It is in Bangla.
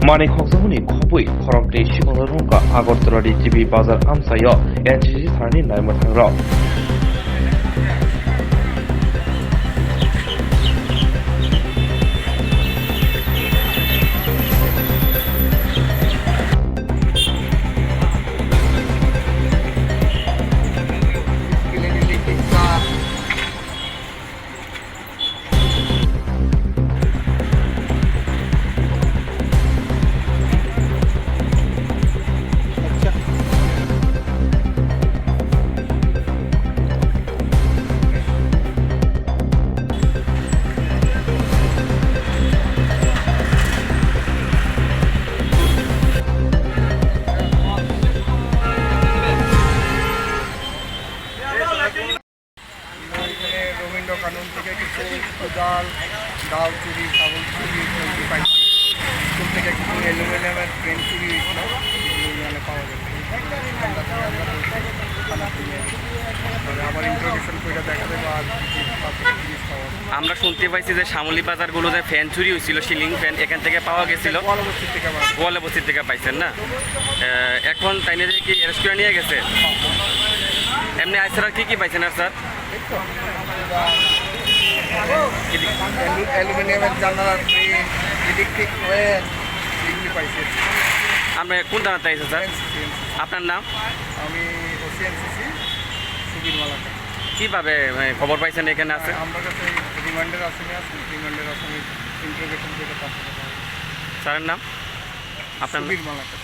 Mani Khokmani Khobui Khoroknwi Sikhok Agartala TV Bazar Amsayo NCC Sarni Naimathangrao কানুন থেকে কিছু কোদাল ডাল চুরি ছাগল চুরি পাইছি স্কুল থেকে কিছু অ্যালুমিনিয়ামের ট্রেন চুরি হয়েছিল মানে পাওয়া গেছে আবার ইন্টারভিউশন করে দেখা যাবে আর আমরা শুনতে পাইছি যে শ্যামলী বাজারগুলোতে ফ্যান চুরি হয়েছিল, সিলিং ফ্যান এখান থেকে পাওয়া গেছিল, গোয়ালে বস্তির থেকে পাইছেন না? এখন তাই নিয়ে কি অ্যারেস্ট করে নিয়ে গেছে? এমনি আইসার কি কি পাইছেন আর স্যার? অ্যালুমিনিয়ামের জানালার ইলেকট্রিক ওয়্যার এগুলি পাইছে। আমরা কোন জানাতে আইসে স্যার? আপনার নাম? আমি ওসিএনসিসি সুবীর মালাকা। কীভাবে খবর পাইছেন এখানে আছে? আমার কাছে রিমান্ডের আসামি আছে, রিমান্ডের আসামি ইন্টারভিউশন করে পাঠানো। স্যারের নাম? আপনার সুবীর মালাকা।